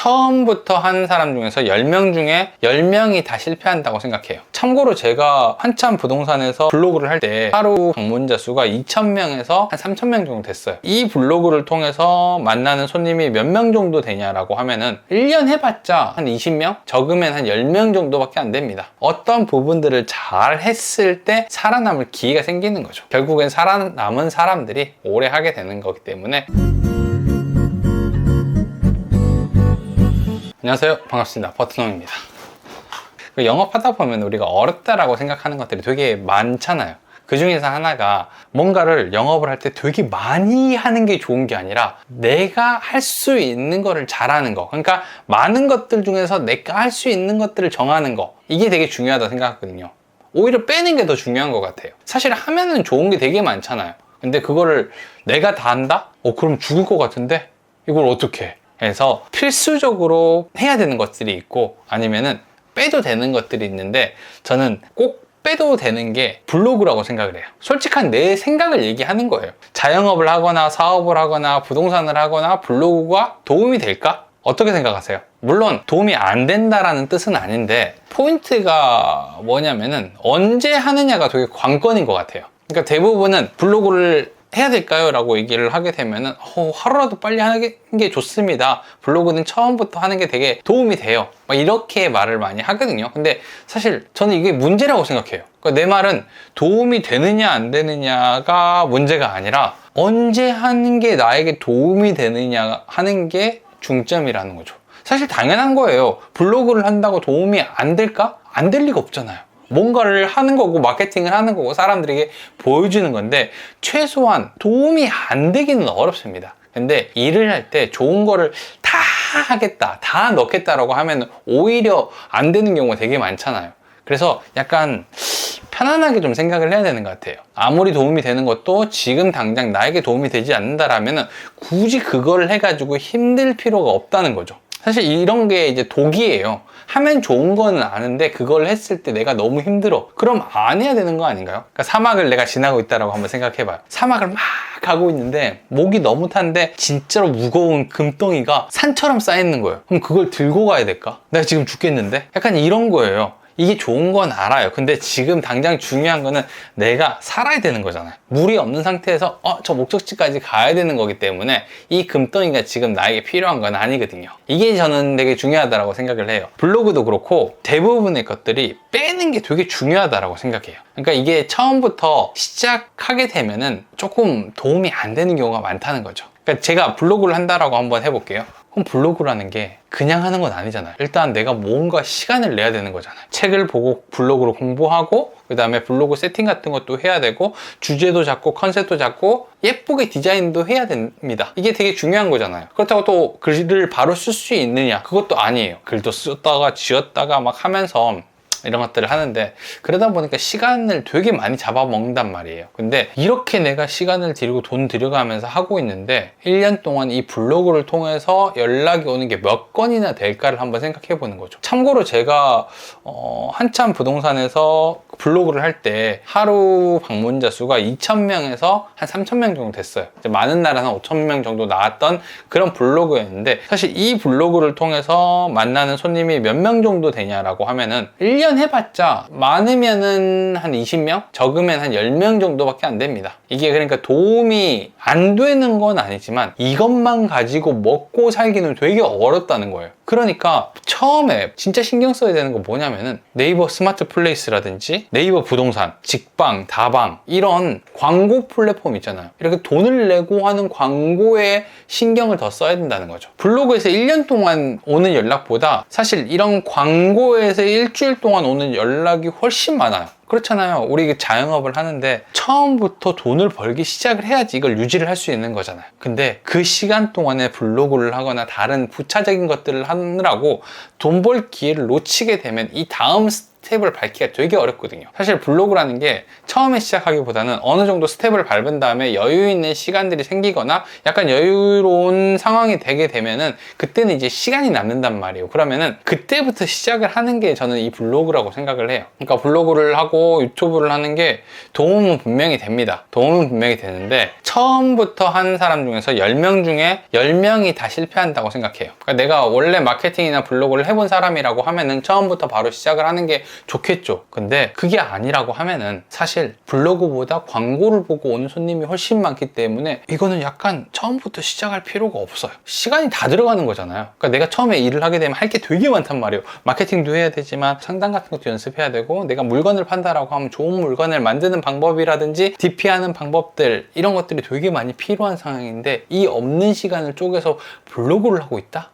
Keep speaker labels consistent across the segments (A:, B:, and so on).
A: 처음부터 한 사람 중에서 10명 중에 10명이 다 실패한다고 생각해요. 참고로 제가 한참 부동산에서 블로그를 할 때 하루 방문자 수가 2,000명에서 한 3,000명 정도 됐어요. 이 블로그를 통해서 만나는 손님이 몇 명 정도 되냐라고 하면은 1년 해봤자 한 20명? 적으면 한 10명 정도밖에 안 됩니다. 어떤 부분들을 잘 했을 때 살아남을 기회가 생기는 거죠. 결국엔 살아남은 사람들이 오래 하게 되는 거기 때문에. 안녕하세요, 반갑습니다. 버튼홍입니다. 영업하다 보면 우리가 어렵다라고 생각하는 것들이 되게 많잖아요. 그 중에서 하나가 뭔가를 영업을 할 때 되게 많이 하는 게 좋은 게 아니라 내가 할 수 있는 거를 잘하는 거, 그러니까 많은 것들 중에서 내가 할 수 있는 것들을 정하는 거, 이게 되게 중요하다고 생각하거든요. 오히려 빼는 게 더 중요한 것 같아요. 사실 하면은 좋은 게 되게 많잖아요. 근데 그거를 내가 다 한다? 그럼 죽을 것 같은데? 이걸 어떻게 해? 그래서 필수적으로 해야 되는 것들이 있고 아니면은 빼도 되는 것들이 있는데, 저는 꼭 빼도 되는 게 블로그라고 생각을 해요. 솔직한 내 생각을 얘기하는 거예요. 자영업을 하거나 사업을 하거나 부동산을 하거나 블로그가 도움이 될까? 어떻게 생각하세요? 물론 도움이 안 된다라는 뜻은 아닌데, 포인트가 뭐냐면은 언제 하느냐가 되게 관건인 것 같아요. 그러니까 대부분은 블로그를 해야 될까요? 라고 얘기를 하게 되면은 하루라도 빨리 하는 게 좋습니다. 블로그는 처음부터 하는 게 되게 도움이 돼요. 이렇게 말을 많이 하거든요. 근데 사실 저는 이게 문제라고 생각해요. 그러니까 내 말은 도움이 되느냐 안 되느냐가 문제가 아니라 언제 하는 게 나에게 도움이 되느냐 하는 게 중점이라는 거죠. 사실 당연한 거예요. 블로그를 한다고 도움이 안 될까? 안 될 리가 없잖아요. 뭔가를 하는 거고 마케팅을 하는 거고 사람들에게 보여주는 건데 최소한 도움이 안 되기는 어렵습니다. 근데 일을 할 때 좋은 거를 다 하겠다, 다 넣겠다라고 하면 오히려 안 되는 경우가 되게 많잖아요. 그래서 약간 편안하게 좀 생각을 해야 되는 것 같아요. 아무리 도움이 되는 것도 지금 당장 나에게 도움이 되지 않는다라면 굳이 그걸 해가지고 힘들 필요가 없다는 거죠. 사실 이런 게 이제 독이에요. 하면 좋은 거는 아는데 그걸 했을 때 내가 너무 힘들어. 그럼 안 해야 되는 거 아닌가요? 그러니까 사막을 내가 지나고 있다라고 한번 생각해봐요. 사막을 막 가고 있는데 목이 너무 탄데 진짜로 무거운 금덩이가 산처럼 쌓여있는 거예요. 그럼 그걸 들고 가야 될까? 내가 지금 죽겠는데? 약간 이런 거예요. 이게 좋은 건 알아요. 근데 지금 당장 중요한 거는 내가 살아야 되는 거잖아요. 물이 없는 상태에서 저 목적지까지 가야 되는 거기 때문에 이 금덩이가 지금 나에게 필요한 건 아니거든요. 이게 저는 되게 중요하다고 생각을 해요. 블로그도 그렇고 대부분의 것들이 빼는 게 되게 중요하다고 생각해요. 그러니까 이게 처음부터 시작하게 되면은 조금 도움이 안 되는 경우가 많다는 거죠. 그러니까 제가 블로그를 한다라고 한번 해볼게요. 그럼 블로그라는 게 그냥 하는 건 아니잖아요. 일단 내가 뭔가 시간을 내야 되는 거잖아요. 책을 보고 블로그로 공부하고 그 다음에 블로그 세팅 같은 것도 해야 되고 주제도 잡고 컨셉도 잡고 예쁘게 디자인도 해야 됩니다. 이게 되게 중요한 거잖아요. 그렇다고 또 글을 바로 쓸 수 있느냐? 그것도 아니에요. 글도 쓰다가 지었다가 막 하면서 이런 것들을 하는데 그러다 보니까 시간을 되게 많이 잡아먹는단 말이에요. 근데 이렇게 내가 시간을 들이고 돈 들여가면서 하고 있는데 1년 동안 이 블로그를 통해서 연락이 오는 게 몇 건이나 될까를 한번 생각해 보는 거죠. 참고로 제가 한참 부동산에서 블로그를 할 때 하루 방문자 수가 2,000명에서 한 3,000명 정도 됐어요. 많은 날은 한 5,000명 정도 나왔던 그런 블로그였는데, 사실 이 블로그를 통해서 만나는 손님이 몇 명 정도 되냐라고 하면은 1년 해봤자 많으면은 한 20명? 적으면 한 10명 정도밖에 안 됩니다. 이게 그러니까 도움이 안 되는 건 아니지만 이것만 가지고 먹고 살기는 되게 어렵다는 거예요. 그러니까 처음에 진짜 신경 써야 되는 거 뭐냐면은 네이버 스마트 플레이스라든지 네이버 부동산, 직방, 다방 이런 광고 플랫폼 있잖아요. 이렇게 돈을 내고 하는 광고에 신경을 더 써야 된다는 거죠. 블로그에서 1년 동안 오는 연락보다 사실 이런 광고에서 일주일 동안 오는 연락이 훨씬 많아요. 그렇잖아요. 우리 자영업을 하는데 처음부터 돈을 벌기 시작을 해야지 이걸 유지를 할 수 있는 거잖아요. 근데 그 시간 동안에 블로그를 하거나 다른 부차적인 것들을 하느라고 돈 벌 기회를 놓치게 되면 이 다음 스텝을 밟기가 되게 어렵거든요. 사실 블로그라는 게 처음에 시작하기보다는 어느 정도 스텝을 밟은 다음에 여유 있는 시간들이 생기거나 약간 여유로운 상황이 되게 되면은 그때는 이제 시간이 남는단 말이에요. 그러면은 그때부터 시작을 하는 게 저는 이 블로그라고 생각을 해요. 그러니까 블로그를 하고 유튜브를 하는 게 도움은 분명히 됩니다. 도움은 분명히 되는데 처음부터 하는 사람 중에서 10명 중에 10명이 다 실패한다고 생각해요. 그러니까 내가 원래 마케팅이나 블로그를 해본 사람이라고 하면은 처음부터 바로 시작을 하는 게 좋겠죠. 근데 그게 아니라고 하면은 사실 블로그보다 광고를 보고 오는 손님이 훨씬 많기 때문에 이거는 약간 처음부터 시작할 필요가 없어요. 시간이 다 들어가는 거잖아요. 그러니까 내가 처음에 일을 하게 되면 할 게 되게 많단 말이에요. 마케팅도 해야 되지만 상담 같은 것도 연습해야 되고, 내가 물건을 판다라고 하면 좋은 물건을 만드는 방법이라든지 DP하는 방법들, 이런 것들이 되게 많이 필요한 상황인데 이 없는 시간을 쪼개서 블로그를 하고 있다?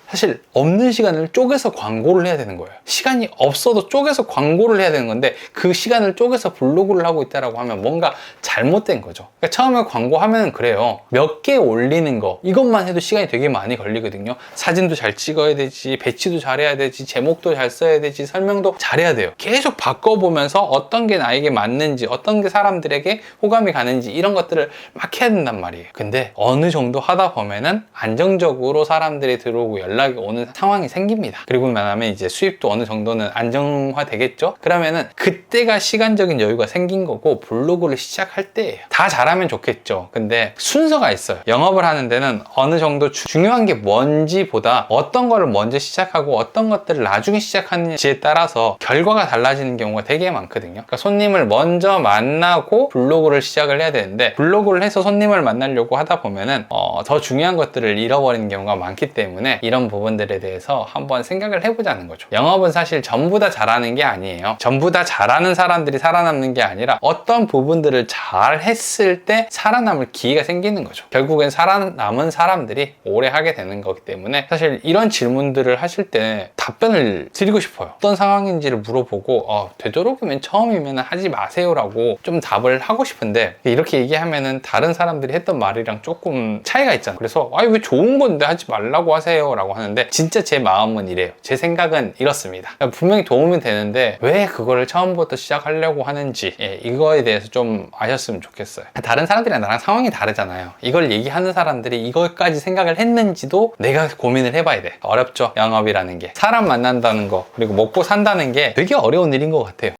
A: 사실 없는 시간을 쪼개서 광고를 해야 되는 거예요. 시간이 없어도 쪼개서 광고를 해야 되는 건데 그 시간을 쪼개서 블로그를 하고 있다라고 하면 뭔가 잘못된 거죠. 그러니까 처음에 광고하면 그래요. 몇 개 올리는 거, 이것만 해도 시간이 되게 많이 걸리거든요. 사진도 잘 찍어야 되지, 배치도 잘해야 되지, 제목도 잘 써야 되지, 설명도 잘해야 돼요. 계속 바꿔보면서 어떤 게 나에게 맞는지, 어떤 게 사람들에게 호감이 가는지, 이런 것들을 막 해야 된단 말이에요. 근데 어느 정도 하다 보면은 안정적으로 사람들이 들어오고 연락이 오는 상황이 생깁니다. 그리고 나면 이제 수입도 어느 정도는 안정화 되겠죠? 그러면은 그때가 시간적인 여유가 생긴 거고 블로그를 시작할 때예요. 다 잘하면 좋겠죠. 근데 순서가 있어요. 영업을 하는 데는 어느 정도 중요한 게 뭔지보다 어떤 거를 먼저 시작하고 어떤 것들을 나중에 시작하는지에 따라서 결과가 달라지는 경우가 되게 많거든요. 그러니까 손님을 먼저 만나고 블로그를 시작을 해야 되는데 블로그를 해서 손님을 만나려고 하다 보면은 더 중요한 것들을 잃어버리는 경우가 많기 때문에 이런 부분들에 대해서 한번 생각을 해보자는 거죠. 영업은 사실 전부 다 잘하는 게 아니에요. 전부 다 잘하는 사람들이 살아남는 게 아니라 어떤 부분들을 잘 했을 때 살아남을 기회가 생기는 거죠. 결국엔 살아남은 사람들이 오래 하게 되는 거기 때문에 사실 이런 질문들을 하실 때 답변을 드리고 싶어요. 어떤 상황인지를 물어보고 되도록이면 처음이면 하지 마세요라고 좀 답을 하고 싶은데 이렇게 얘기하면은 다른 사람들이 했던 말이랑 조금 차이가 있잖아요. 그래서 왜 좋은 건데 하지 말라고 하세요 라고 하는데 진짜 제 마음은 이래요. 제 생각은 이렇습니다. 분명히 도움이 되는데 왜 그거를 처음부터 시작하려고 하는지 이거에 대해서 좀 아셨으면 좋겠어요. 다른 사람들이랑 나랑 상황이 다르잖아요. 이걸 얘기하는 사람들이 이것까지 생각을 했는지도 내가 고민을 해봐야 돼. 어렵죠. 영업이라는 게. 사람 만난다는 거 그리고 먹고 산다는 게 되게 어려운 일인 것 같아요.